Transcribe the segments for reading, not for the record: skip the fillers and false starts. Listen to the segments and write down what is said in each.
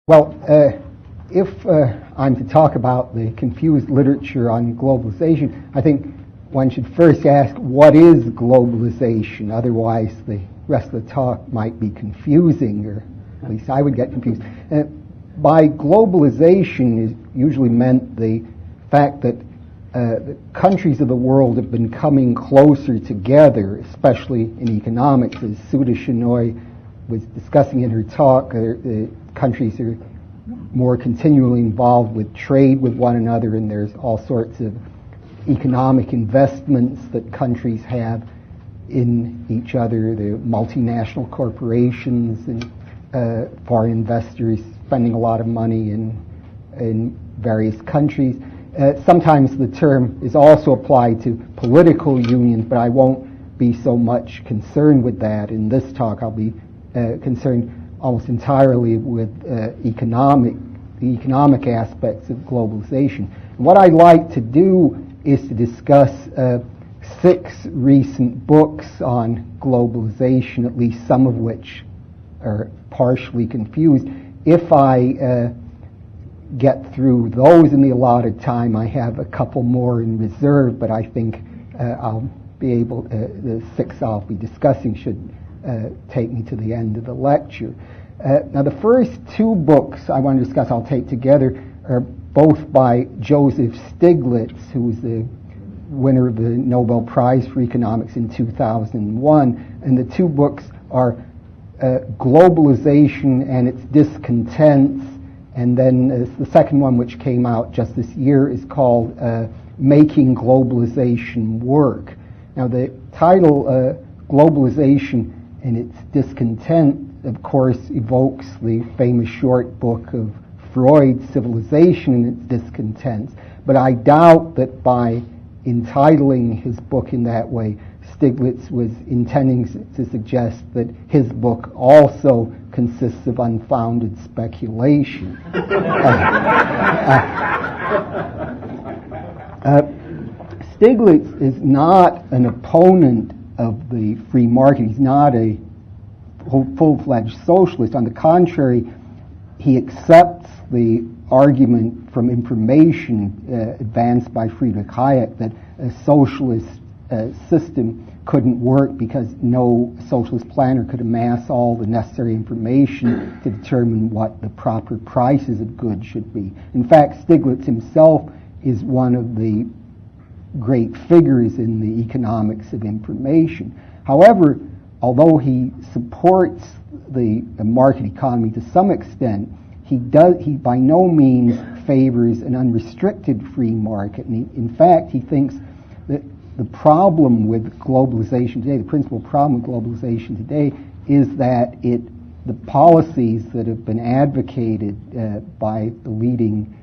Well, if I'm to talk about the confused literature on globalization, I think one should first ask, what is globalization? Otherwise, the rest of the talk might be confusing, or at least I would get confused. By globalization is usually meant the fact that the countries of the world have been coming closer together, especially in economics. As Suda Shenoy was discussing in her talk, the countries are more continually involved with trade with one another, and there's all sorts of economic investments that countries have in each other. The multinational corporations and foreign investors spending a lot of money in various countries. Sometimes the term is also applied to political unions, but I won't be so much concerned with that. In this talk, I'll be concerned almost entirely with the economic aspects of globalization. And what I'd like to do is to discuss 6 recent books on globalization, at least some of which are partially confused. If I get through those in the allotted time, I have a couple more in reserve, but I think I'll be able, the 6 I'll be discussing should take me to the end of the lecture. Now, the first 2 books I want to discuss, I'll take together, are both by Joseph Stiglitz, who was the winner of the Nobel Prize for Economics in 2001, and the 2 books are Globalization and Its Discontents, and then the second one, which came out just this year, is called Making Globalization Work. Now, the title, Globalization and Its Discontent, of course, evokes the famous short book of Freud's Civilization and Its Discontents, but I doubt that by entitling his book in that way, Stiglitz was intending to suggest that his book also consists of unfounded speculation. Stiglitz is not an opponent of the free market. He's not a full-fledged socialist. On the contrary, he accepts the argument from information advanced by Friedrich Hayek that a socialist system couldn't work because no socialist planner could amass all the necessary information to determine what the proper prices of goods should be. In fact, Stiglitz himself is one of the great figures in the economics of information. However, although he supports the market economy to some extent, he by no means favors an unrestricted free market. And in fact, he thinks that the problem with globalization today, the principal problem with globalization today, is that the policies that have been advocated by the leading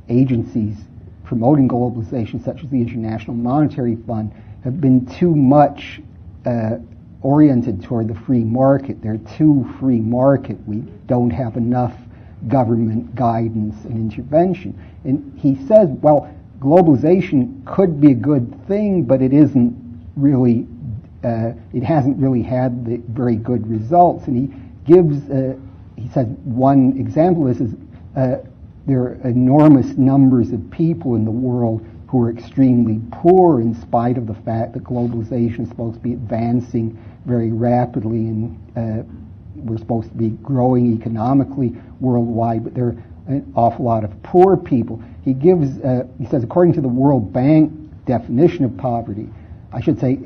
agencies promoting globalization, such as the International Monetary Fund, have been too much oriented toward the free market. They're too free market. We don't have enough government guidance and intervention. And he says, well, globalization could be a good thing, but it isn't really, it hasn't really had the very good results. And he gives, he says one example of this is there are enormous numbers of people in the world who are extremely poor in spite of the fact that globalization is supposed to be advancing very rapidly and we're supposed to be growing economically worldwide, but there are an awful lot of poor people. He gives, he says, according to the World Bank definition of poverty, I should say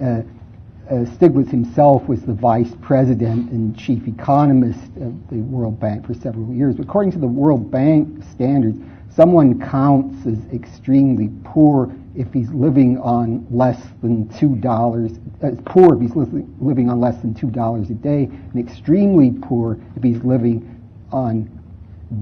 Stiglitz himself was the vice president and chief economist of the World Bank for several years, but according to the World Bank standards, someone counts as extremely poor if he's living on less than $2, poor if he's living on less than $2 a day, and extremely poor if he's living on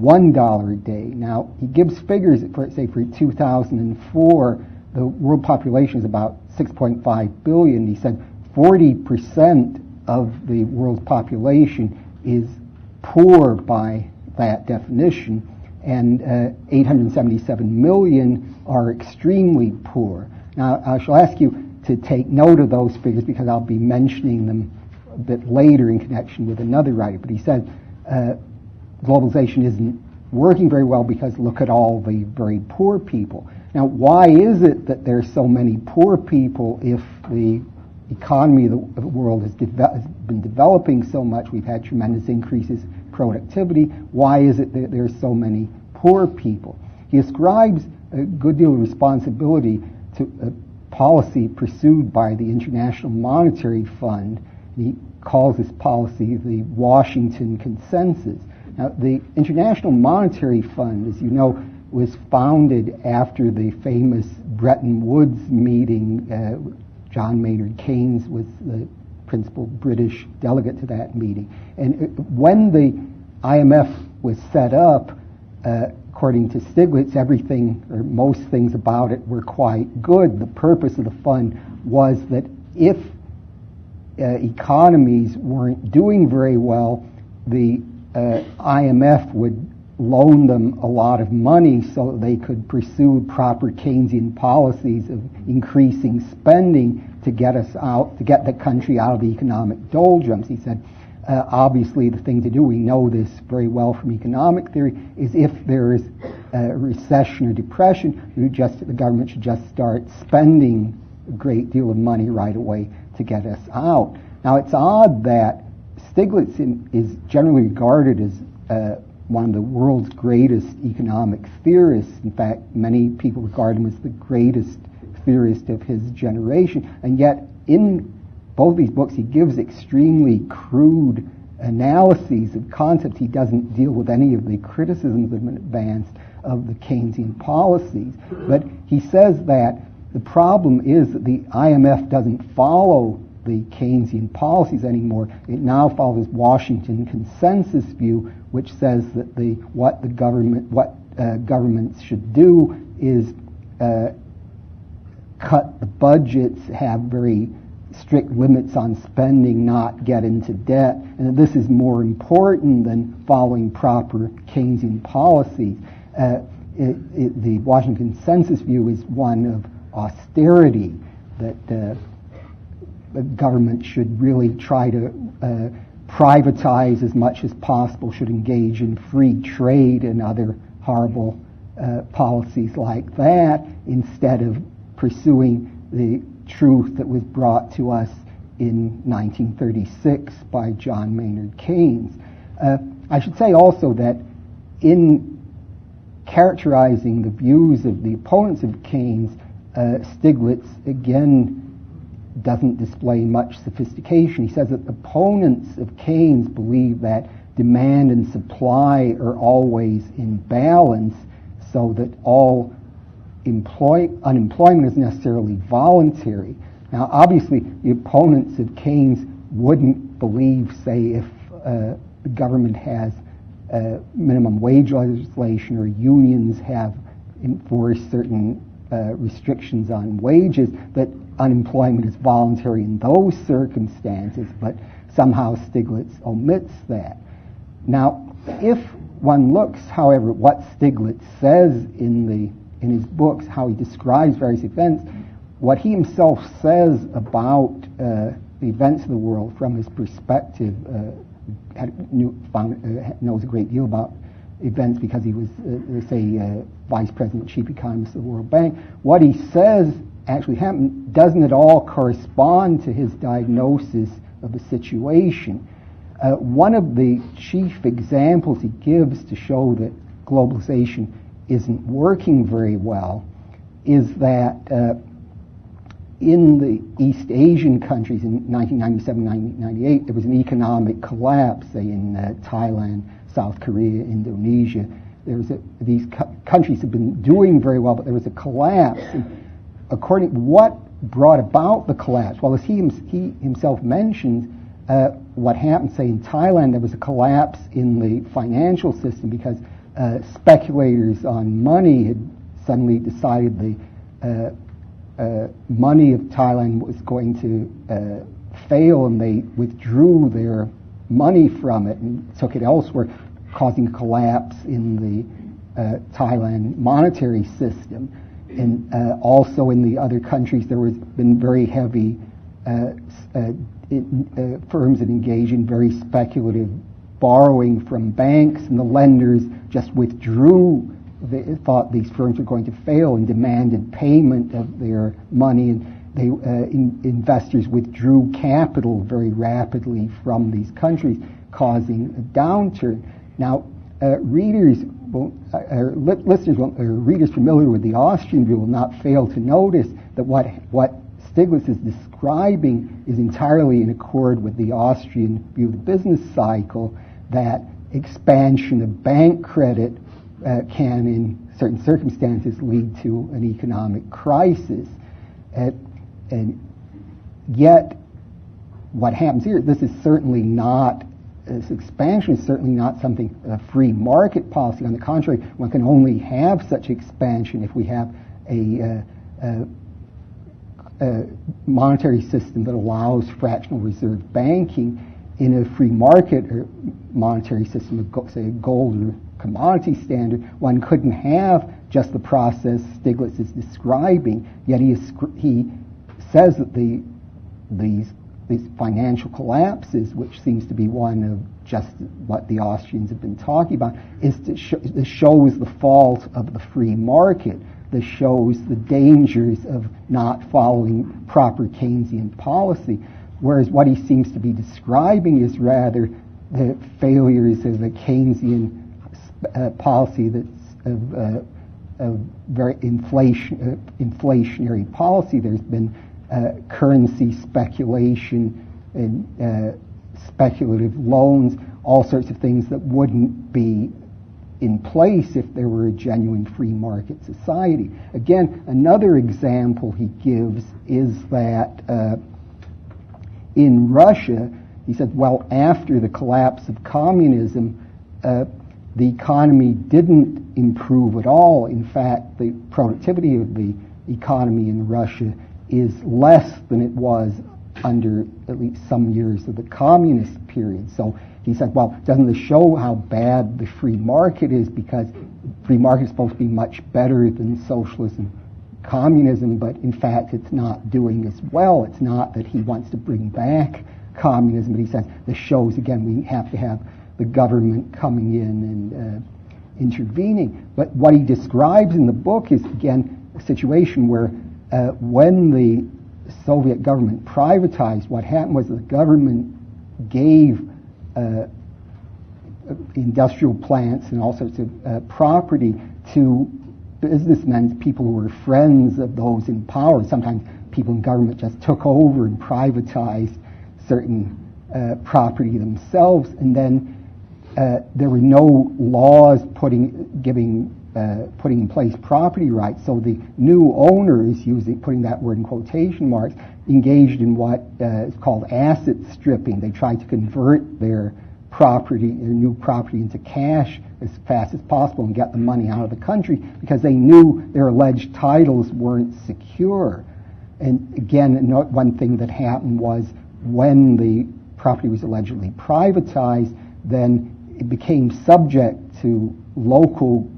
$1 a day. Now, he gives figures, say for 2004, the world population is about 6.5 billion. He said 40% of the world's population is poor by that definition, and 877 million are extremely poor. Now, I shall ask you to take note of those figures because I'll be mentioning them a bit later in connection with another writer. But he said globalization isn't working very well because look at all the very poor people. Now, why is it that there are so many poor people if the economy of the world has been developing so much? We've had tremendous increases in productivity. Why is it that there are so many poor people? He ascribes a good deal of responsibility to a policy pursued by the International Monetary Fund. He calls this policy the Washington Consensus. Now, the International Monetary Fund, as you know, was founded after the famous Bretton Woods meeting. John Maynard Keynes was the principal British delegate to that meeting. And when the IMF was set up, according to Stiglitz, everything, or most things about it, were quite good. The purpose of the fund was that if economies weren't doing very well, the IMF would loan them a lot of money so that they could pursue proper Keynesian policies of increasing spending to get us out, to get the country out of the economic doldrums. He said, obviously the thing to do, we know this very well from economic theory, is if there is a recession or depression, the government should just start spending a great deal of money right away to get us out. Now, it's odd that Stiglitz is generally regarded as one of the world's greatest economic theorists. In fact, many people regard him as the greatest theorist of his generation, and yet in both these books he gives extremely crude analyses of concepts. He doesn't deal with any of the criticisms that have been advanced of the Keynesian policies, but he says that the problem is that the IMF doesn't follow the Keynesian policies anymore. It now follows Washington Consensus view, which says that what governments should do is cut the budgets, have very strict limits on spending, not get into debt, and that this is more important than following proper Keynesian policies. The Washington Consensus view is one of austerity, that the government should really try to privatize as much as possible, should engage in free trade and other horrible policies like that, instead of pursuing the truth that was brought to us in 1936 by John Maynard Keynes. I should say also that in characterizing the views of the opponents of Keynes, Stiglitz again doesn't display much sophistication. He says that opponents of Keynes believe that demand and supply are always in balance, so that all unemployment is necessarily voluntary. Now, obviously, the opponents of Keynes wouldn't believe, say, if the government has minimum wage legislation or unions have enforced certain restrictions on wages, that unemployment is voluntary in those circumstances, but somehow Stiglitz omits that. Now, if one looks, however, at what Stiglitz says in his books, how he describes various events, what he himself says about the events of the world from his perspective, knows a great deal about events because he was, vice president, chief economist of the World Bank. What he says actually happened doesn't at all correspond to his diagnosis of the situation. One of the chief examples he gives to show that globalization isn't working very well is that in the East Asian countries in 1997-1998, there was an economic collapse, say in Thailand, South Korea, Indonesia. These countries have been doing very well, but there was a collapse. And what brought about the collapse? Well, as he himself mentioned, what happened, say in Thailand, there was a collapse in the financial system because speculators on money had suddenly decided the money of Thailand was going to fail, and they withdrew their money from it and took it elsewhere, causing a collapse in the Thailand monetary system. And also in the other countries, there has been very heavy firms that engage in very speculative borrowing from banks, and the lenders just withdrew. They thought these firms were going to fail and demanded payment of their money, and investors withdrew capital very rapidly from these countries, causing a downturn. Now, readers familiar with the Austrian view will not fail to notice that what Stiglitz is describing is entirely in accord with the Austrian view of the business cycle, that expansion of bank credit can, in certain circumstances, lead to an economic crisis. And yet, what happens here, this expansion is certainly not something, a free market policy. On the contrary, one can only have such expansion if we have a monetary system that allows fractional reserve banking. In a free market or monetary system, say a gold or commodity standard, one couldn't have just the process Stiglitz is describing. Yet he says that these financial collapses, which seems to be one of just what the Austrians have been talking about, this shows the fault of the free market. This shows the dangers of not following proper Keynesian policy. Whereas what he seems to be describing is rather the failures of a Keynesian policy that's of very inflationary policy. There's been currency speculation and speculative loans, all sorts of things that wouldn't be in place if there were a genuine free market society. Again, another example he gives is that in Russia, he said, well, after the collapse of communism, the economy didn't improve at all. In fact, the productivity of the economy in Russia is less than it was under at least some years of the communist period. So he said, well, doesn't this show how bad the free market is? Because free market is supposed to be much better than socialism, communism, but in fact it's not doing as well. It's not that he wants to bring back communism, but he says this shows, again, we have to have the government coming in and intervening. But what he describes in the book is, again, a situation where when the Soviet government privatized, what happened was the government gave industrial plants and all sorts of property to businessmen, people who were friends of those in power. Sometimes people in government just took over and privatized certain property themselves, and then there were no laws putting in place property rights. So the new owners, putting that word in quotation marks, engaged in what is called asset stripping. They tried to convert their new property into cash as fast as possible and get the money out of the country, because they knew their alleged titles weren't secure. And again, one thing that happened was when the property was allegedly privatized, then it became subject to local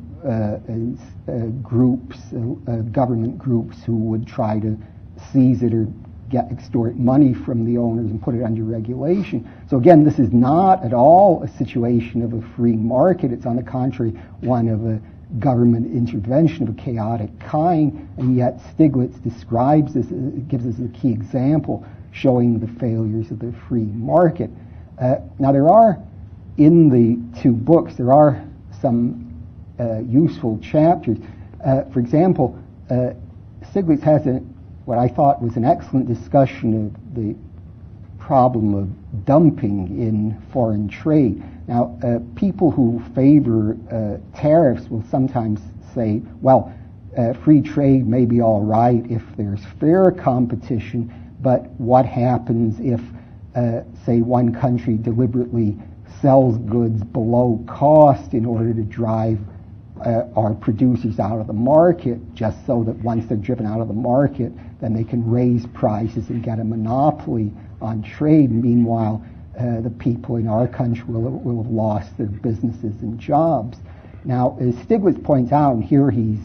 groups, government groups, who would try to seize it or extort money from the owners and put it under regulation. So again, this is not at all a situation of a free market. It's on the contrary one of a government intervention of a chaotic kind, and yet Stiglitz describes this, gives us a key example showing the failures of the free market. Now there are, in the two books, there are some useful chapters. For example, Stiglitz has what I thought was an excellent discussion of the problem of dumping in foreign trade. Now, people who favor tariffs will sometimes say, well, free trade may be all right if there's fair competition, but what happens if, say, one country deliberately sells goods below cost in order to drive our producers out of the market, just so that once they're driven out of the market, then they can raise prices and get a monopoly on trade. Meanwhile, the people in our country will have lost their businesses and jobs. Now, as Stiglitz points out, and here he's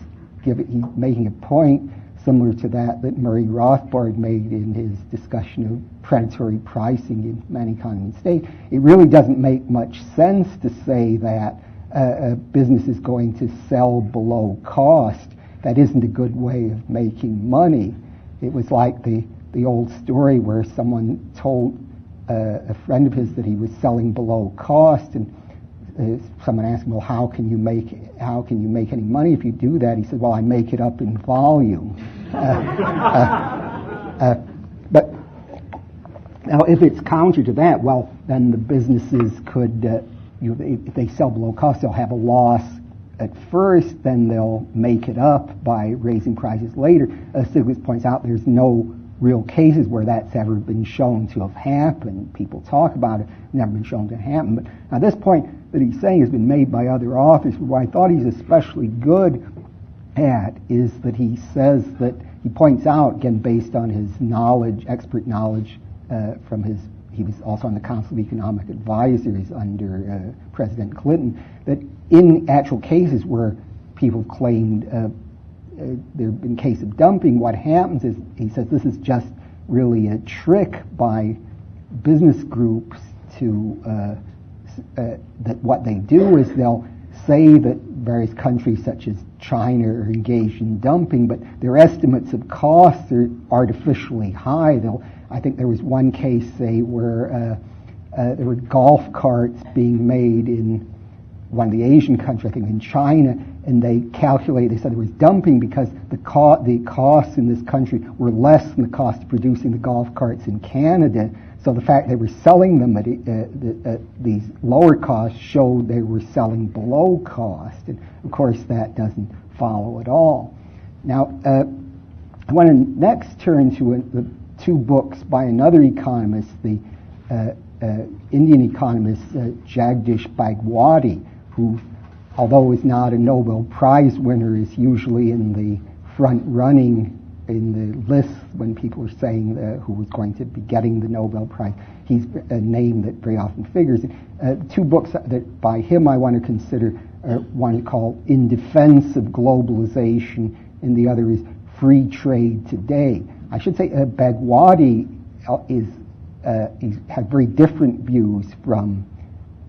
making a point, similar to that Murray Rothbard made in his discussion of predatory pricing in many economies and state. It really doesn't make much sense to say that a business is going to sell below cost. That isn't a good way of making money. It was like the old story where someone told a friend of his that he was selling below cost, and someone asked him, well, how can you make any money if you do that? He said, well, I make it up in volume. But now, if it's counter to that, well, then the businesses could, if they sell below cost, they'll have a loss at first, then they'll make it up by raising prices later. As Stiglitz points out, there's no real cases where that's ever been shown to have happened. People talk about it, never been shown to happen. But now this point that he's saying has been made by other authors. But what I thought he's especially good at is that he says that, he points out, again, based on his knowledge, expert knowledge he was also on the Council of Economic Advisors under President Clinton, that in actual cases where people claimed there have been cases of dumping, what happens is, he says, this is just really a trick by business groups to, that what they do is they'll say that various countries such as China are engaged in dumping, but their estimates of costs are artificially high. I think there was one case, say, where there were golf carts being made in one of the Asian countries, I think in China, and they said there was dumping because the costs in this country were less than the cost of producing the golf carts in Canada. So the fact they were selling them at these lower costs showed they were selling below cost. And of course that doesn't follow at all. Now, I want to next turn to the two books by another economist, the Indian economist Jagdish Bhagwati, who, although is not a Nobel Prize winner, is usually in the front running in the lists when people are saying who was going to be getting the Nobel Prize. He's a name that very often figures. Two books that by him I want to consider, one is called In Defense of Globalization, and the other is Free Trade Today. I should say Bhagwati he's had very different views from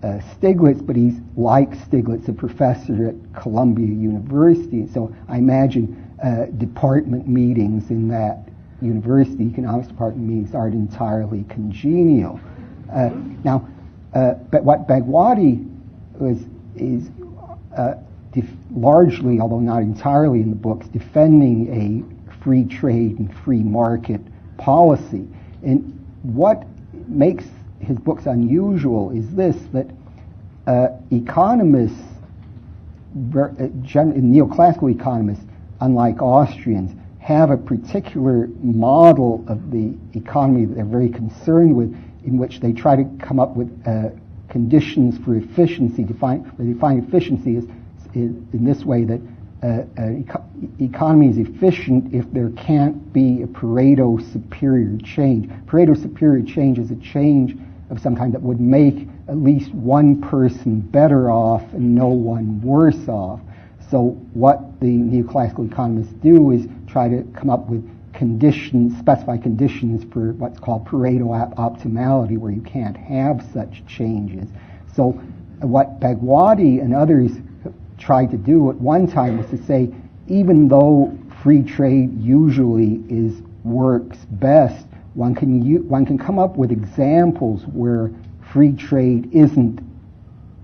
Stiglitz, but he's like Stiglitz, a professor at Columbia University. So I imagine department meetings in that university, economics department meetings, aren't entirely congenial. But what Bhagwati is largely, although not entirely in the books, defending a free trade and free market policy. And what makes his books unusual is this, that economists, neoclassical economists, unlike Austrians, have a particular model of the economy that they're very concerned with, in which they try to come up with conditions for efficiency. They define efficiency as in this way, that economy is efficient if there can't be a Pareto superior change. Pareto superior change is a change of some kind that would make at least one person better off and no one worse off. So what the neoclassical economists do is try to come up with conditions, specify conditions for what's called Pareto optimality, where you can't have such changes. So what Bhagwati and others tried to do at one time was to say, even though free trade usually works best, one can come up with examples where free trade isn't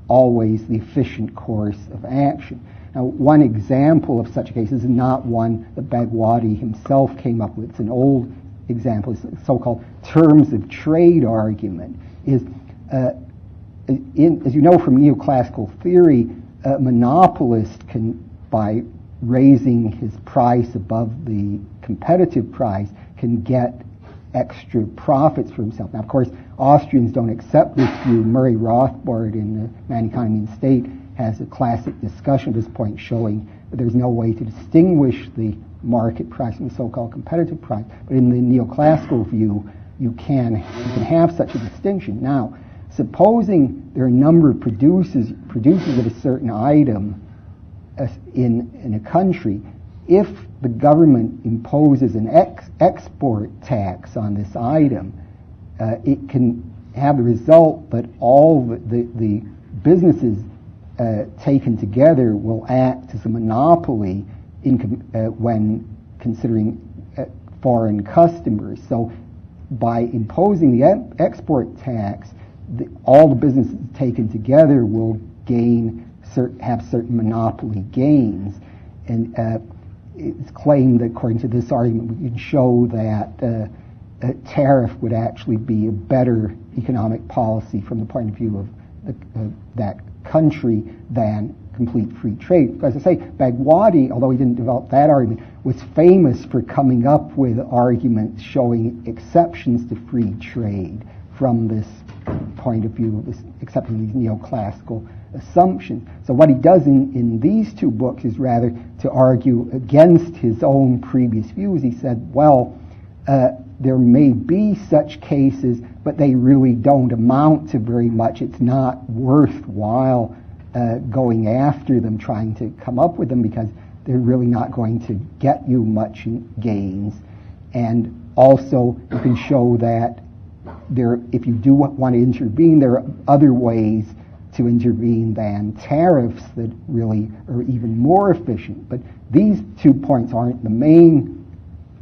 always the efficient course of action. Now, one example of such a case is not one that Bhagwati himself came up with. It's an old example. It's the so-called terms of trade argument. As you know from neoclassical theory, a monopolist can, by raising his price above the competitive price, can get extra profits for himself. Now, of course, Austrians don't accept this view. Murray Rothbard in the Man, Economy, and State has a classic discussion at this point showing that there's no way to distinguish the market price from the so-called competitive price. But in the neoclassical view, you can have such a distinction. Now, supposing there are a number of producers of a certain item in a country, if the government imposes an export tax on this item, it can have the result that all the businesses taken together will act as a monopoly when considering foreign customers. So by imposing the export tax, all the businesses taken together will have certain monopoly gains. And it's claimed that, according to this argument, we can show that a tariff would actually be a better economic policy from the point of view of that country than complete free trade. As I say, Bhagwati, although he didn't develop that argument, was famous for coming up with arguments showing exceptions to free trade from this point of view, accepting these neoclassical assumptions. So what he does in these two books is rather to argue against his own previous views. He said, well, there may be such cases, but they really don't amount to very much. It's not worthwhile going after them, trying to come up with them, because they're really not going to get you much gains. And also, you can show that if you do want to intervene, there are other ways to intervene than tariffs that really are even more efficient. But these 2 points aren't the main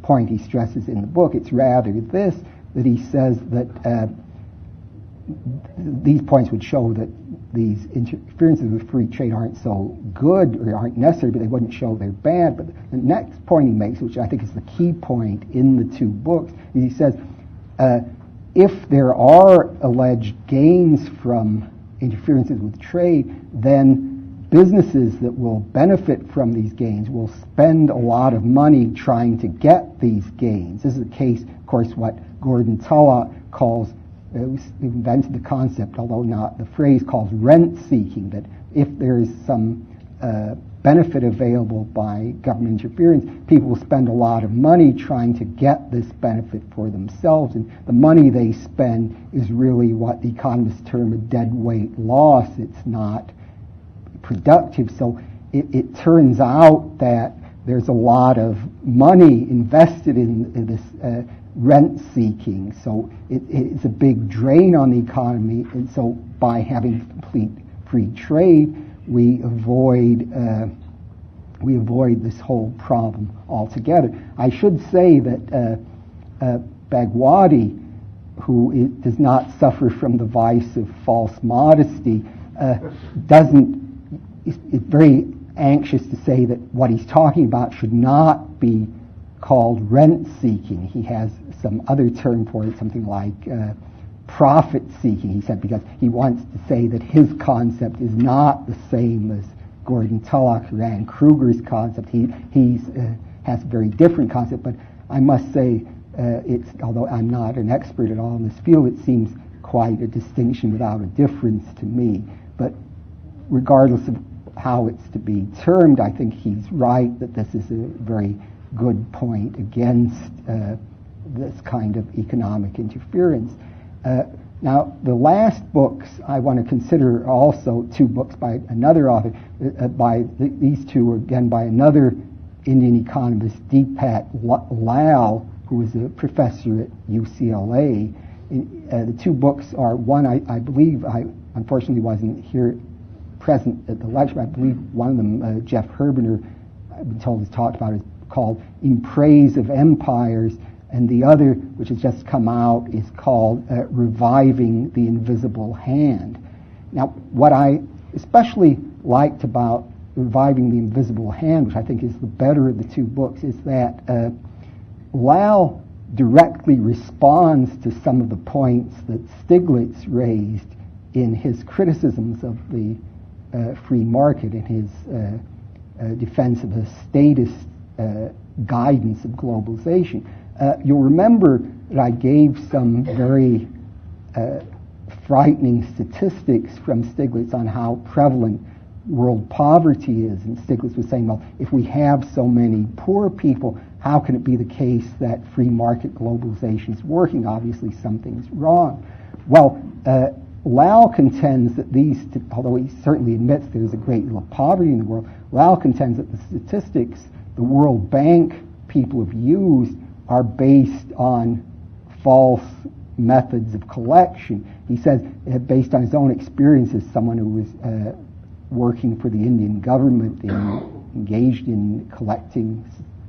point he stresses in the book. It's rather this, that he says that these points would show that these interferences with free trade aren't so good or aren't necessary, but they wouldn't show they're bad. But the next point he makes, which I think is the key point in the 2 books, is he says, if there are alleged gains from interferences with trade, then businesses that will benefit from these gains will spend a lot of money trying to get these gains. This is the case, of course, what Gordon Tullock calls, invented the concept, although not the phrase, calls rent-seeking, that if there is some benefit available by government interference, people will spend a lot of money trying to get this benefit for themselves, and the money they spend is really what the economists term a deadweight loss. It's not productive. So it turns out that there's a lot of money invested in this rent-seeking, so it's a big drain on the economy, and so by having complete free trade, we avoid this whole problem altogether. I should say that Bhagwati, who does not suffer from the vice of false modesty, is very anxious to say that what he's talking about should not be called rent-seeking. He has some other term for it, something like profit-seeking, he said, because he wants to say that his concept is not the same as Gordon Tullock or Ann Kruger's concept. He has a very different concept, but I must say, although I'm not an expert at all in this field, it seems quite a distinction without a difference to me. But regardless of how it's to be termed, I think he's right that this is a very good point against this kind of economic interference. Now, the last books I want to consider are also 2 books by another author. These 2 are again by another Indian economist, Deepak Lal, who was a professor at UCLA. The 2 books are one, I believe, I unfortunately wasn't here present at the lecture, but I believe one of them, Jeff Herbener, I've been told, has talked about, is called In Praise of Empires, and the other, which has just come out, is called Reviving the Invisible Hand. Now, what I especially liked about Reviving the Invisible Hand, which I think is the better of the 2 books, is that Lal directly responds to some of the points that Stiglitz raised in his criticisms of the free market, in his defense of the statist guidance of globalization. You'll remember that I gave some very frightening statistics from Stiglitz on how prevalent world poverty is. And Stiglitz was saying, well, if we have so many poor people, how can it be the case that free market globalization is working? Obviously, something's wrong. Well, Lau contends that although he certainly admits there's a great deal of poverty in the world, Lau contends that the statistics the World Bank people have used are based on false methods of collection. He says, based on his own experience as someone who was working for the Indian government and engaged in collecting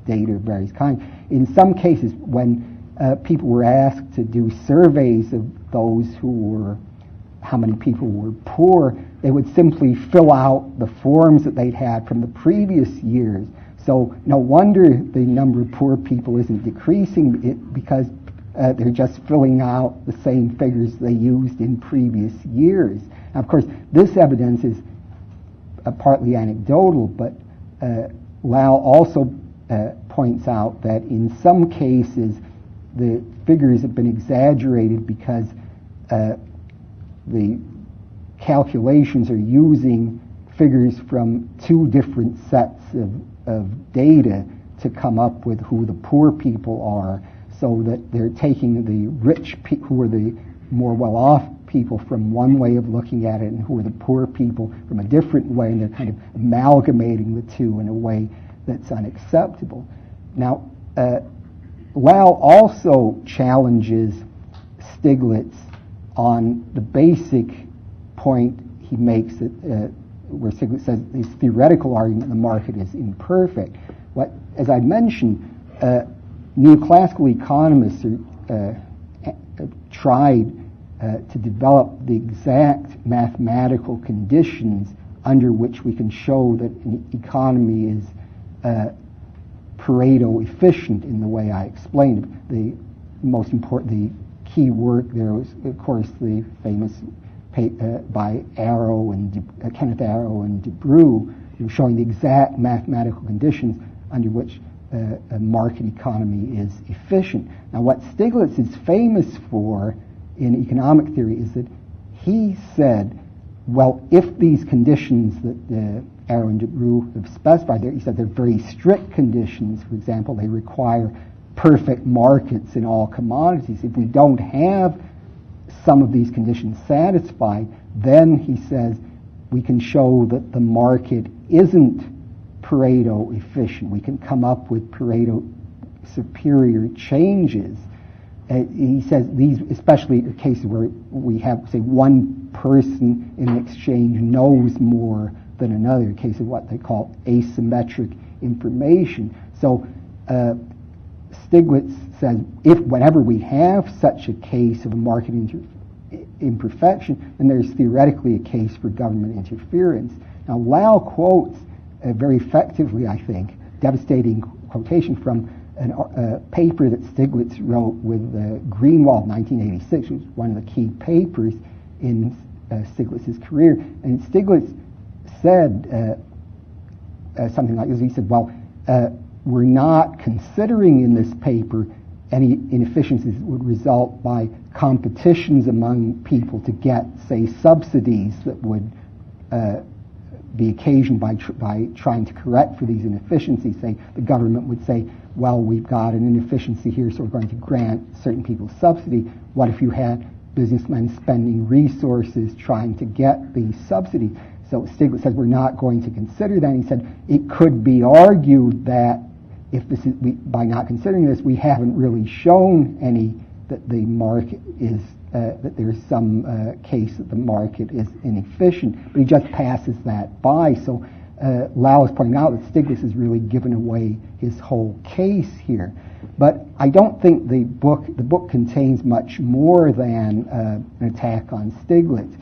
data of various kinds, in some cases when people were asked to do surveys of those how many people were poor, they would simply fill out the forms that they'd had from the previous years. So no wonder the number of poor people isn't decreasing, because they're just filling out the same figures they used in previous years. Now, of course, this evidence is partly anecdotal, but Lau also points out that in some cases the figures have been exaggerated because the calculations are using figures from two different sets of data to come up with who the poor people are, so that they're taking the rich who are the more well-off people from one way of looking at it, and who are the poor people from a different way, and they're kind of amalgamating the two in a way that's unacceptable. Now, Lau also challenges Stiglitz on the basic point he makes, where Stiglitz says his theoretical argument the market is imperfect. As I mentioned, neoclassical economists tried to develop the exact mathematical conditions under which we can show that an economy is Pareto efficient in the way I explained. The most important, the key work there was, of course, the famous by Arrow and Kenneth Arrow and DeBrew, showing the exact mathematical conditions under which a market economy is efficient. Now, what Stiglitz is famous for in economic theory is that he said, well, if these conditions that Arrow and DeBrew have specified, he said they're very strict conditions. For example, they require perfect markets in all commodities. If we don't have some of these conditions satisfied, then, he says, we can show that the market isn't Pareto efficient. We can come up with Pareto superior changes. He says these, especially in cases where we have, say, one person in an exchange knows more than another, in case of what they call asymmetric information. So Stiglitz says, whenever we have such a case of a market imperfection, then there's theoretically a case for government interference. Now, Lau quotes very effectively, I think, devastating quotation from a paper that Stiglitz wrote with Greenwald in 1986, which was one of the key papers in Stiglitz's career. And Stiglitz said something like this. He said, well, we're not considering in this paper any inefficiencies that would result by competitions among people to get, say, subsidies that would be occasioned by trying to correct for these inefficiencies. Say, the government would say, well, we've got an inefficiency here, so we're going to grant certain people subsidy. What if you had businessmen spending resources trying to get the subsidy? So Stiglitz says we're not going to consider that. He said it could be argued that if this is, by not considering this, we haven't really shown that the market is that there's some case that the market is inefficient, but he just passes that by. So Lau is pointing out that Stiglitz has really given away his whole case here. But I don't think the book contains much more than an attack on Stiglitz.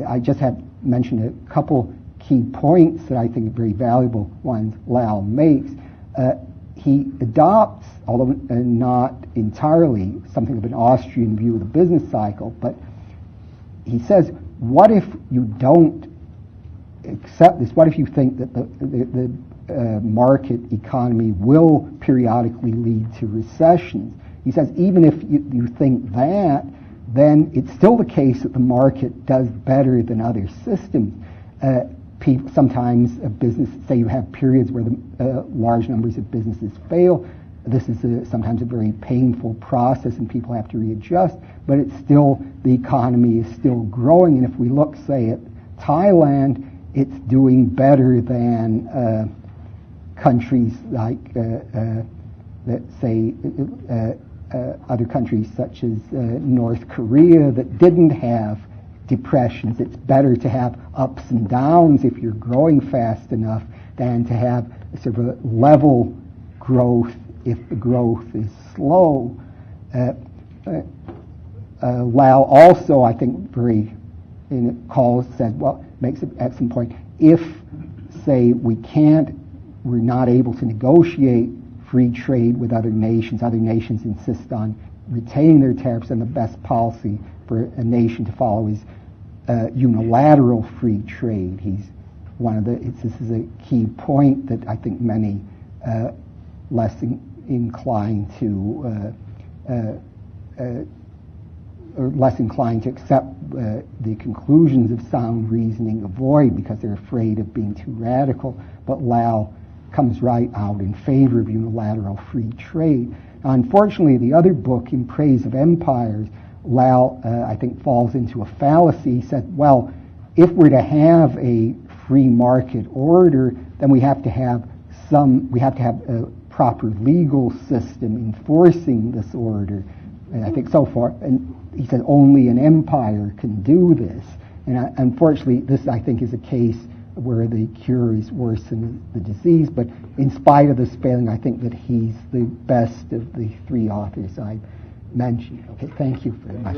I just have mentioned a couple key points that I think are very valuable ones Lau makes. He adopts, although not entirely, something of an Austrian view of the business cycle, but he says, what if you don't accept this? What if you think that the market economy will periodically lead to recessions? He says, even if you think that, then it's still the case that the market does better than other systems. Sometimes a business, say you have periods where the large numbers of businesses fail, this is sometimes a very painful process and people have to readjust, but it's still, the economy is still growing. And if we look, say, at Thailand, it's doing better than countries like, let's say, other countries such as North Korea that didn't have depressions. It's better to have ups and downs if you're growing fast enough than to have sort of a level growth if the growth is slow. Lau also, I think, very in a call said, well, makes an excellent point. If, say, we're not able to negotiate free trade with other nations insist on retaining their tariffs, then the best policy for a nation to follow is unilateral free trade. This is a key point that I think many less inclined to accept the conclusions of sound reasoning avoid because they're afraid of being too radical. But Lau comes right out in favor of unilateral free trade. Now, unfortunately, the other book, In Praise of Empires, Lau, I think, falls into a fallacy. He said, well, if we're to have a free market order, then we have to have a proper legal system enforcing this order. And I think so far, and he said only an empire can do this. And unfortunately, this, I think, is a case where the cure is worse than the disease. But in spite of this failing, I think that he's the best of the three authors I mentioned. Okay, thank you very much.